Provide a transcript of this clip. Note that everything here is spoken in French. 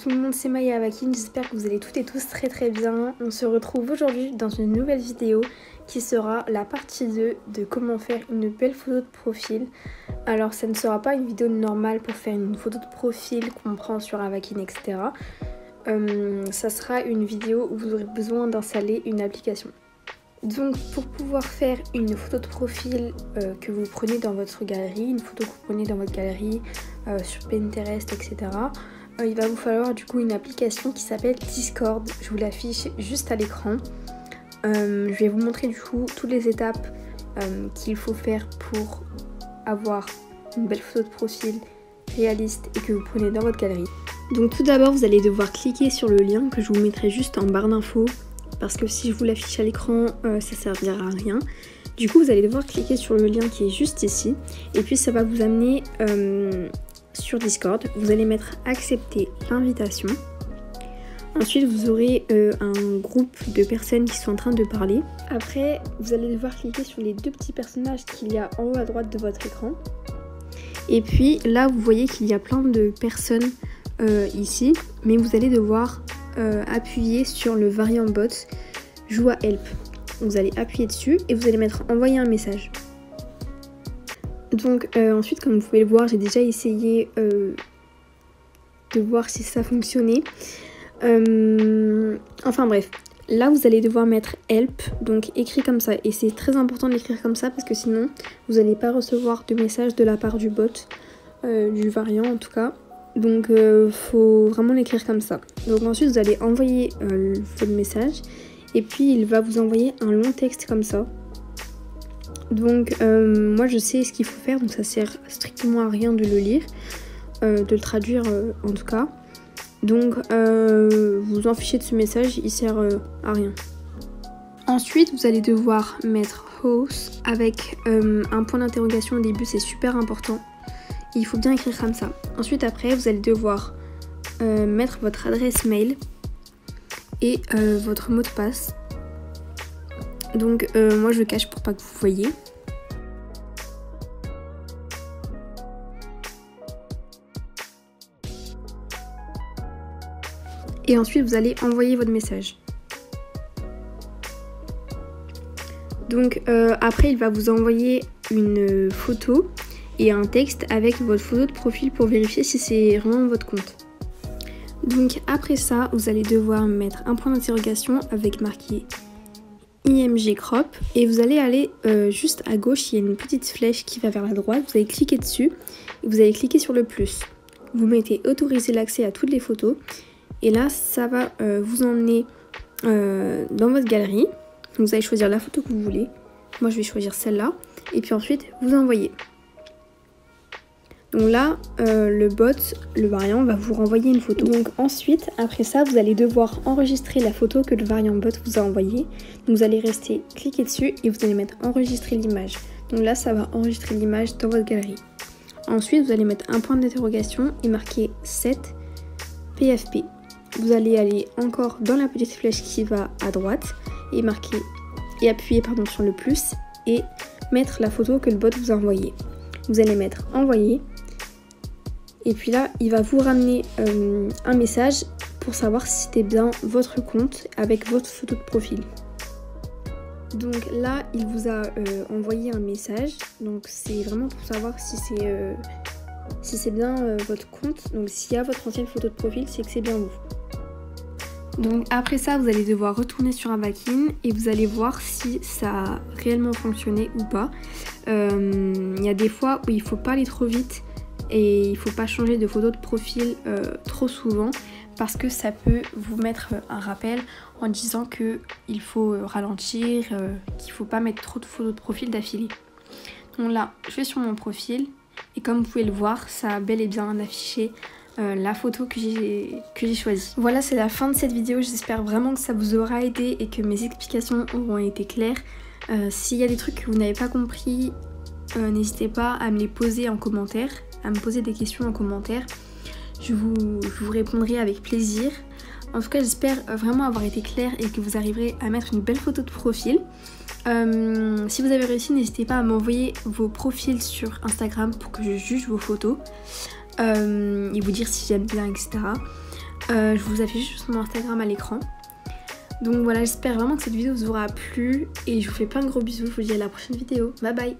tout le monde, c'est Maya Avakine, j'espère que vous allez toutes et tous très bien. On se retrouve aujourd'hui dans une nouvelle vidéo qui sera la partie 2 de comment faire une belle photo de profil. Alors ça ne sera pas une vidéo normale pour faire une photo de profil qu'on prend sur Avakine, etc. Ça sera une vidéo où vous aurez besoin d'installer une application. Donc pour pouvoir faire une photo de profil que vous prenez dans votre galerie, une photo que vous prenez dans votre galerie sur Pinterest, etc. Il va vous falloir du coup une application qui s'appelle Discord. Je vous l'affiche juste à l'écran. Je vais vous montrer du coup toutes les étapes qu'il faut faire pour avoir une belle photo de profil réaliste et que vous prenez dans votre galerie. Donc tout d'abord vous allez devoir cliquer sur le lien que je vous mettrai juste en barre d'infos. Parce que si je vous l'affiche à l'écran, ça servira à rien. Du coup, vous allez devoir cliquer sur le lien qui est juste ici. Et puis, ça va vous amener sur Discord. Vous allez mettre accepter l'invitation. Ensuite, vous aurez un groupe de personnes qui sont en train de parler. Après, vous allez devoir cliquer sur les deux petits personnages qu'il y a en haut à droite de votre écran. Et puis, là, vous voyez qu'il y a plein de personnes ici. Mais vous allez devoir appuyer sur le variant bot joue à help. Vous allez appuyer dessus et vous allez mettre envoyer un message. Donc ensuite, comme vous pouvez le voir, j'ai déjà essayé de voir si ça fonctionnait. Enfin bref, là vous allez devoir mettre help, donc écrit comme ça, et c'est très important de l'écrire comme ça parce que sinon vous n'allez pas recevoir de message de la part du bot, du variant en tout cas. Donc faut vraiment l'écrire comme ça. Donc ensuite vous allez envoyer votre message et puis il va vous envoyer un long texte comme ça. Donc moi je sais ce qu'il faut faire, donc ça sert strictement à rien de le lire, de le traduire en tout cas. Donc vous en fichez de ce message, il sert à rien. Ensuite vous allez devoir mettre host avec un point d'interrogation au début, c'est super important. Il faut bien écrire comme ça. Ensuite après vous allez devoir mettre votre adresse mail et votre mot de passe. Donc moi je le cache pour pas que vous voyez. Et ensuite vous allez envoyer votre message. Donc après il va vous envoyer une photo et un texte avec votre photo de profil pour vérifier si c'est vraiment votre compte. Donc après ça, vous allez devoir mettre un point d'interrogation avec marqué IMG crop et vous allez aller juste à gauche, il y a une petite flèche qui va vers la droite, vous allez cliquer dessus et vous allez cliquer sur le plus. Vous mettez autoriser l'accès à toutes les photos et là ça va vous emmener dans votre galerie. Donc, vous allez choisir la photo que vous voulez. Moi je vais choisir celle-là et puis ensuite vous envoyez. Donc là, le bot, le variant, va vous renvoyer une photo. Donc ensuite, après ça, vous allez devoir enregistrer la photo que le variant bot vous a envoyée. Donc vous allez rester, cliquer dessus et vous allez mettre enregistrer l'image. Donc là, ça va enregistrer l'image dans votre galerie. Ensuite, vous allez mettre un point d'interrogation et marquer set PFP. Vous allez aller encore dans la petite flèche qui va à droite et marquer et appuyer sur le plus et mettre la photo que le bot vous a envoyée. Vous allez mettre envoyer. Et puis là, il va vous ramener un message pour savoir si c'était bien votre compte avec votre photo de profil. Donc là, il vous a envoyé un message. Donc c'est vraiment pour savoir si c'est bien votre compte. Donc s'il y a votre ancienne photo de profil, c'est que c'est bien vous. Donc après ça, vous allez devoir retourner sur Avakine et vous allez voir si ça a réellement fonctionné ou pas. Il y a des fois où il ne faut pas aller trop vite. Et il ne faut pas changer de photo de profil trop souvent parce que ça peut vous mettre un rappel en disant qu'il faut ralentir, qu'il ne faut pas mettre trop de photos de profil d'affilée. Donc là, je vais sur mon profil et comme vous pouvez le voir, ça a bel et bien affiché la photo que j'ai choisie. Voilà, c'est la fin de cette vidéo. J'espère vraiment que ça vous aura aidé et que mes explications auront été claires. S'il y a des trucs que vous n'avez pas compris, n'hésitez pas à me les poser en commentaire. À me poser des questions en commentaire. Je vous répondrai avec plaisir. En tout cas, j'espère vraiment avoir été claire et que vous arriverez à mettre une belle photo de profil. Si vous avez réussi, n'hésitez pas à m'envoyer vos profils sur Instagram pour que je juge vos photos et vous dire si j'aime bien, etc. Je vous affiche juste mon Instagram à l'écran. Donc voilà, j'espère vraiment que cette vidéo vous aura plu et je vous fais plein de gros bisous. Je vous dis à la prochaine vidéo. Bye bye.